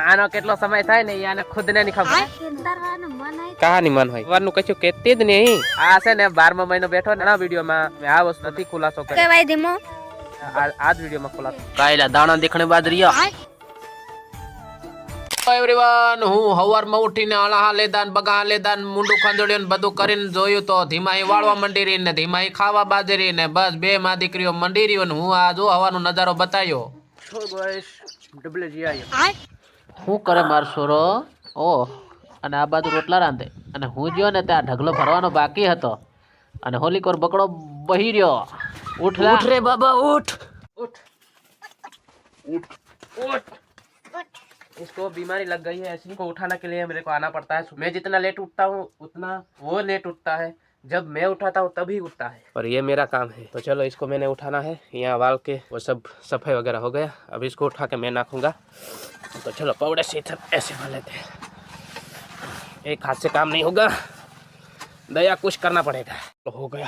આનો કેટલો સમય થાય ને આને ખુદ ને ખબર કહાની મન હોય સવારનું કશું કહેતી જ નહીં આ છે ને 12મો મહિનો બેઠો ને આ વિડીયો માં મેં આ વસ્તુ નથી ખુલાસો કર્યો કેવાય ધીમો આ જ વિડીયો માં ખુલાસો કાયલા દાણા દેખણે બાદ રહ્યા એવરીવન હું હવારમાં ઉઠીને અળા લેદાન બગા લેદાન મુંડું ખંજોડ્યું ને બધું કરીને જોયું તો ધીમાઈ વાળવા મંડી રહી ને ધીમાઈ ખાવા બાજી રહી ને બસ બે માં દીકરીઓ મંડી રહ્યો ને હું આ જો હવાનો નજારો બતાવ્યો શું કરે માર છોરો ઓહ અને આ બાજુ રોટલા રાંધે અને હું જ્યો ને ત્યાં ઢગલો ભરવાનો બાકી હતો અને હોલીકોર બકડો બહી રહ્યો ઉઠ રે બાબા ઉઠ उठ उठ उठ इसको बीमारी लग गई है ऐसी को उठाने के लिए मेरे को आना पड़ता है मैं जितना लेट उठता हूँ उतना वो लेट उठता है जब मैं उठाता हूँ तभी उठता है और ये मेरा काम है तो चलो इसको मैंने उठाना है यहाँ वाल के वो सब सफाई वगैरह हो गया अब इसको उठा के मैं नाखूंगा तो चलो पौड़े से इधर ऐसे भर लेते हैं एक हाथ से काम नहीं होगा दया कुछ करना पड़ेगा तो हो गया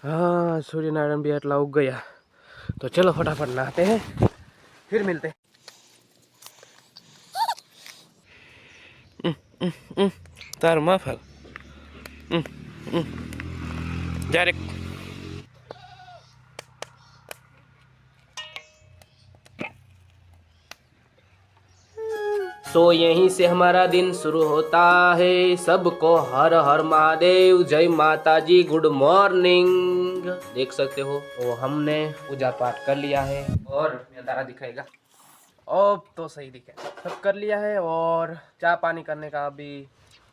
हाँ सूर्य नारायण भी अटला उग गया तो चलो फटाफट नहाते हैं फिर मिलते तार माफल डायरेक्ट तो यहीं से हमारा दिन शुरू होता है सबको हर हर महादेव जय माता जी गुड मॉर्निंग देख सकते हो वो हमने पूजा पाठ कर लिया है और ये तारा दिखाएगा अब तो सही दिखेगा सब कर लिया है और चाय पानी करने का अभी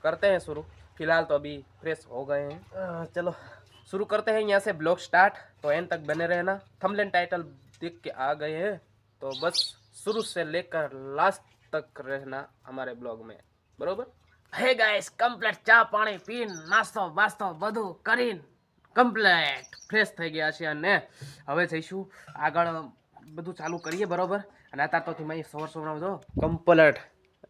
करते हैं शुरू फिलहाल तो अभी फ्रेश हो गए हैं चलो शुरू करते हैं यहाँ से ब्लॉग स्टार्ट तो एंड तक बने रहना थंबनेल टाइटल देख के आ गए हैं तो बस शुरू से लेकर लास्ट तक रहना हमारे ब्लॉग में बरोबर हे गाइस कम्प्लीट चा पानी पीन नास्तो बास्तो બધું કરીને કમ્પ્લીટ ફ્રેશ થઈ ગયા છે અને હવે જઈશું આગળ બધું ચાલુ કરીએ બરોબર અને આ તો ધીમાઈ સવાર સવારમાં જો કમ્પ્લીટ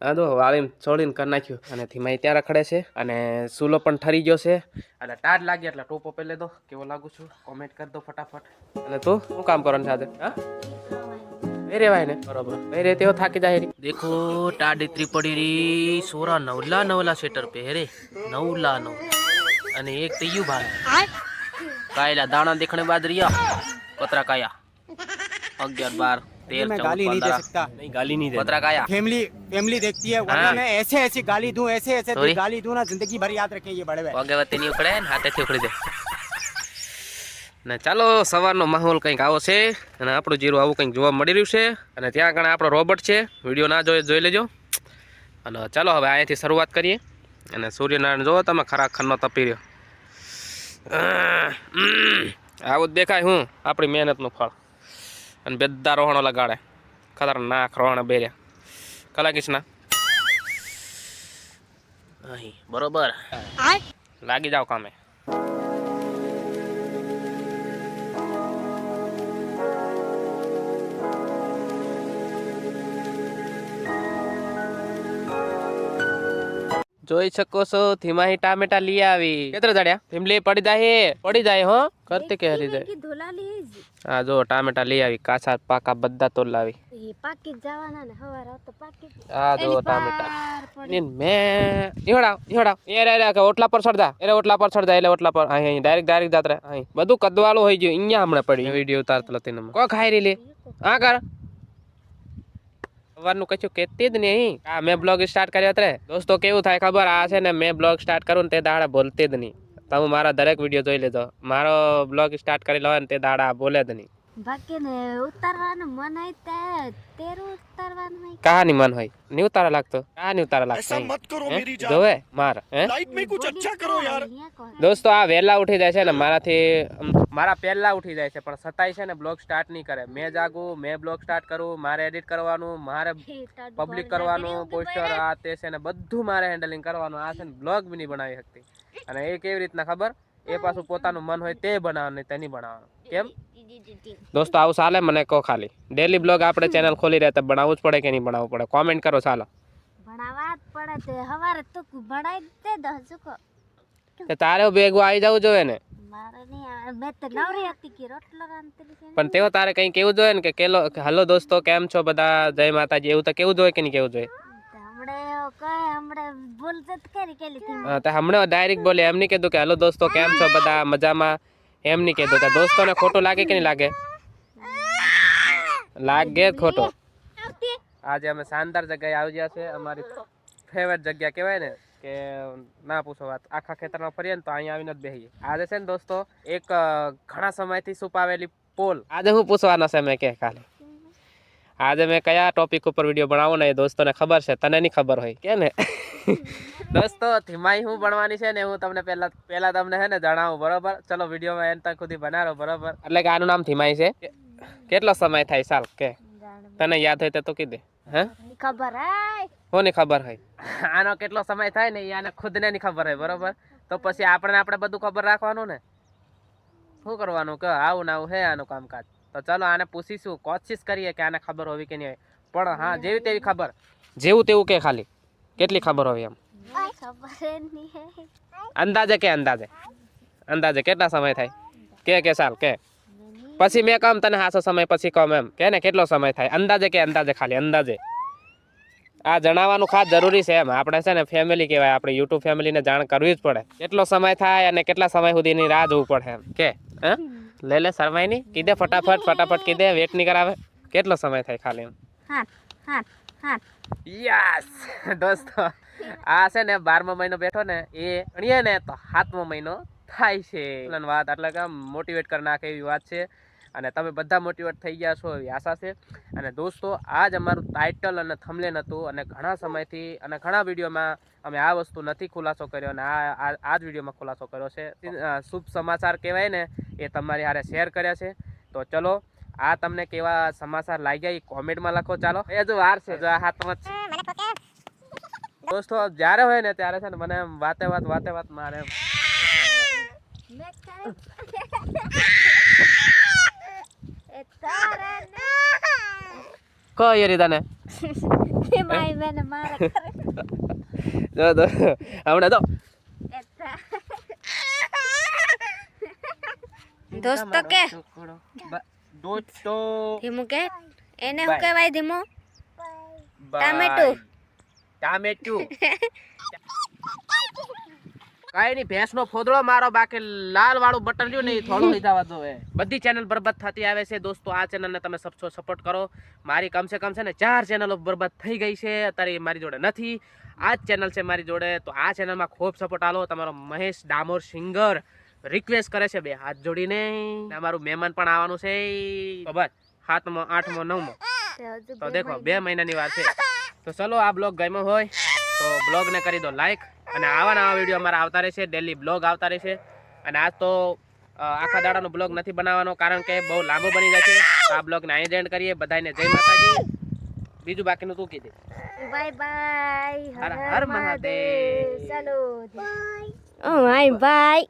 આ તો વાળી છોડીને કરી નાખ્યું અને ધીમાઈ ત્યાં રખડે છે અને સૂલો પણ ઠરી ગયો છે અને ટાઢ લાગી એટલે ટોપો પહેલે દો કેવો લાગુ છું કોમેન્ટ કરી દો ફટાફટ અને તું શું કામ કરવાનું છે આજે હા मेरे भाई ने बराबर नहीं रहते हो थाकी जाए देखो टाड इतनी पड़ी रही सोरा नवला नवला स्वेटर पे रे नवला नव અને એક તૈયું ભાઈ કાયલા દાણા દેખણે બાદ રહ્યા પતરા કાયા 11 12 13 गाली नहीं दे सकता नहीं गाली नहीं दे पतरा काया फैमिली देखती है वरना मैं ऐसे ऐसी गाली दूं ऐसे गाली दूं ना जिंदगी भर याद रखें ये बड़े भाई પગે વતે ની ઉખડે ને હાથેથી ઉખડી દે ને ચાલો સવારનો માહોલ કંઈક આવો છે અને આપણું જીરું આવું કંઈક જોવા મળી રહ્યું છે અને ત્યાં આગળ આપણો રોબોટ છે વિડીયો ના જોઈ લેજો અને ચાલો હવે અહીંયાથી શરૂઆત કરીએ અને સૂર્યનારાયણ જોવો તમે ખરા ખન્નો તપી રહ્યો આવું જ દેખાય હું આપણી મહેનતનું ફળ અને બેદા રોહણો લગાડે ખતરનાક રોહણ બેર્યા કલાકીશના અહીં બરોબર લાગી જાવ કામે જોઈ શકો છો ધીમાહી ટામેટા લઈ આવી કેટલા જાડ્યા ફેમિલી પડી જાય હો કરતે કે હરી જાય હા જો ટામેટા લઈ આવી કાચા પાકા બધા તો લાવી પાકી જવાના ને હવારે તો પાકી હા જો ટામેટા મે ઈહોડા એ કે ઓટલા પર ચડદા એટલે ઓટલા પર અહીં ડાયરેક્ટ જાત્રે અહીં બધું કદવાળું હોય ગયું અહીંયા હમણાં પડી વિડિયો ઉતારતો લતી ને કો ખાઈ રહી લે હા કર સવારનું કશું કહેતી જ નહીં આ મેં બ્લોગ સ્ટાર્ટ કર્યો અત્યારે દોસ્તો કેવું થાય ખબર આ છે ને મેં બ્લોગ સ્ટાર્ટ કરું ને તે દાડા બોલતી જ નહીં તમે મારા દરેક વિડીયો જોઈ લેજો મારો બ્લોગ સ્ટાર્ટ કરેલો હોય ને તે દાડા બોલે જ નહીં બાકી ને ઉતારવાનું મન હોય તેરું ઉતારવાનું હોય કહાની મન હોય નહીં ઉતારા લાગતો કહાની ઉતારા લાગતો જોવે માર लाइफ में कुछ अच्छा करो यार દોસ્તો આ વહેલા ઉઠી જાય છે ને મારા પહેલા ઉઠી જાય છે પણ સતાય છે ને બ્લોગ સ્ટાર્ટ નહીં કરે મેં જાગું મેં બ્લોગ સ્ટાર્ટ કરું મારે એડિટ કરવાનું મારે પબ્લિક કરવાનું પોસ્ટર આ તે છે ને બધું મારે હેન્ડલિંગ કરવાનું આ છે ને બ્લોગ બી નહીં બનાવી શકતી અને એ કેવી રીતના ખબર એ પાછું પોતાનું મન હોય તે બનાવવાનું તે નહીં બનાવવાનું કેમ દોસ્તો આવું ચાલે મને કહો ખાલી ડેલી બ્લોગ આપણે ચેનલ ખોલી રહ્યા તો બનાવવું જ પડે કે નહીં બનાવવું પડે કોમેન્ટ કરો ચાલો ભણાવવા જ પડે તે હવારે તો ભણાઈ દે દસ કો કે તારે ભેગું આવી જવું જોઈએ ને મારે નહીં આવે. મેં તો નવરી હતી કે રોટલો રાંધતી હતી. પણ તેઓ તારે કઈ કેવું જોઈએ ને કે હલો દોસ્તો કેમ છો બધા, જય માતાજી, એવું તો કેવું જોઈએ કે નહીં કેવું જોઈએ? હમણે કહે હમણે ભૂલ જત કરી કેલી થી. હા, તો હમણાં ડાયરેક્ટ બોલે, એમ નહીં કીધું કે હલો દોસ્તો કેમ છો બધા મજામાં, એમ નહીં કીધું. તો દોસ્તોને ખોટું લાગે કે નહીં લાગે? લાગે જ ખોટું. આજે અમે શાનદાર જગ્યાએ આવી ગયા છે, અમારી ફેવરેટ જગ્યા કહેવાય ને કે ના પૂછો વાત, આખા ખેતરમાં ફરીએ ને તો અહીંયા આવીને જ બેસીએ. આજે છે ને દોસ્તો એક ઘણા સમયથી છુપાવેલી પોલ આજે હું પૂછવાનો છે મેં કે ખાલી આજે મેં કયા ટોપિક ઉપર વિડીયો બનાવો ને એ દોસ્તોને ખબર છે, તને નહીં ખબર હોય કે ને. દોસ્તો ધીમાઈ હું ભણવાની છે ને હું તમને પહેલા તમને છે ને જણાવું, બરોબર? ચલો વિડીયોમાં એન્ડ તક સુધી બનાવો, બરોબર? એટલે કે આનું નામ ધીમાઈ છે. કેટલો સમય થાય સાલ કે તને યાદ હોય તો કીધે. હે ખબર હે કોની ખબર હોય? આનો કેટલો સમય થાય ને આને ખુદને નહીં ખબર હોય, બરોબર? તો પછી આપણે બધું ખબર રાખવાનું ને, શું કરવાનું કે આવું ને આવું હે આનું કામકાજ. તો ચલો આને પૂછીશું, કોશિશ કરીએ કે આને ખબર હોવી કે નહીં હોય. પણ હા, જેવી તેવી ખબર, જેવું તેવું કે ખાલી કેટલી ખબર હોય એમ ખબર નહીં. અંદાજે કે અંદાજે કેટલા સમય થાય કે સાલ કે પછી મેં કમ તને હાસો સમય પછી કમ એમ કે ને કેટલો સમય થાય અંદાજે કે અંદાજે ખાલી અંદાજે. આ જણાવવાનું ખાસ જરૂરી છે એમ. આપણે છે ને ફેમિલી કહેવાય, આપણે યુટ્યુબ ફેમિલીને જાણ કરવી જ પડે કેટલો સમય થાય અને કેટલા સમય સુધીની રાહ જોવું પડે એમ કે. હે લે શરમાઈ નહીં, કીધે ફટાફટ કીધે, વેટ નહીં કરાવે. કેટલો સમય થાય ખાલી એમ? યસ દોસ્તો, આ છે ને 12મો મહિનો બેઠો ને એ ગણીએ ને તો 7મો મહિનો થાય છે. વાત એટલે કે મોટિવેટ કરી નાખે એવી વાત છે, અને તમે બધા મોટિવેટ થઈ ગયા છો એવી આશા છે. અને દોસ્તો આજ અમારું ટાઇટલ અને થંબનેલ હતું, અને ઘણા સમયથી અને ઘણા વિડીયોમાં અમે આ વસ્તુ નથી ખુલાસો કર્યો, અને આ જ વિડીયોમાં ખુલાસો કર્યો છે. શુભ સમાચાર કહેવાય ને એ તમારી હારે શેર કર્યા છે. તો ચલો આ તમને કેવા સમાચાર લાગ્યા એ કોમેન્ટમાં લખો. ચાલો એ જો વાર છે, જો આ હાથમાં જ છે દોસ્તો. જ્યારે હોય ને ત્યારે છે ને મને એમ વાતે વાત મારે એમ કઈ રીતાને હમણાં તો દોસ્તો કે દોસ્તો ધીમું કે એને શું કહેવાય ધીમો? ટામેટું કઈ નહીં, ભેંસનો ફોદડો મારો, બાકી લાલ વાળું બટન રહ્યું ને થોડું લઈ જવા દો. બધી ચેનલ બરબાદ થતી આવે છે દોસ્તો. આ ચેનલને તમે સપોર્ટ કરો. મારી કમ સે કમ છે ને 4 ચેનલો બરબાદ થઈ ગઈ છે, અત્યારે મારી જોડે નથી. આ જ ચેનલ છે મારી જોડે, તો આ ચેનલમાં ખૂબ સપોર્ટ આલો. તમારો મહેશ ડામોર સિંગર રિક્વેસ્ટ કરે છે 2 હાથ જોડીને. અમારું મહેમાન પણ આવવાનું છે, તો બસ 7મો 8મો 9મો, તો દેખો 2 મહિનાની વાર છે. તો ચલો આ બ્લોગ ગમ્યો હોય તો બ્લોગને કરી દો લાઈક, અને આવા નવા વિડીયો અમારા આવતા રહેશે, ડેલી બ્લોગ આવતા રહેશે. અને આજ તો આખા દાડાનો બ્લોગ નથી બનાવવાનો, કારણ કે બહુ લાંબો બની જાય છે. તો આ બ્લોગને અહીં એન્ડ કરીએ. બધાને જય માતાજી. બીજું બાકીનું તું કીધે બાય બાય. હર હર મહાદેવ. ચાલો બાય બાય.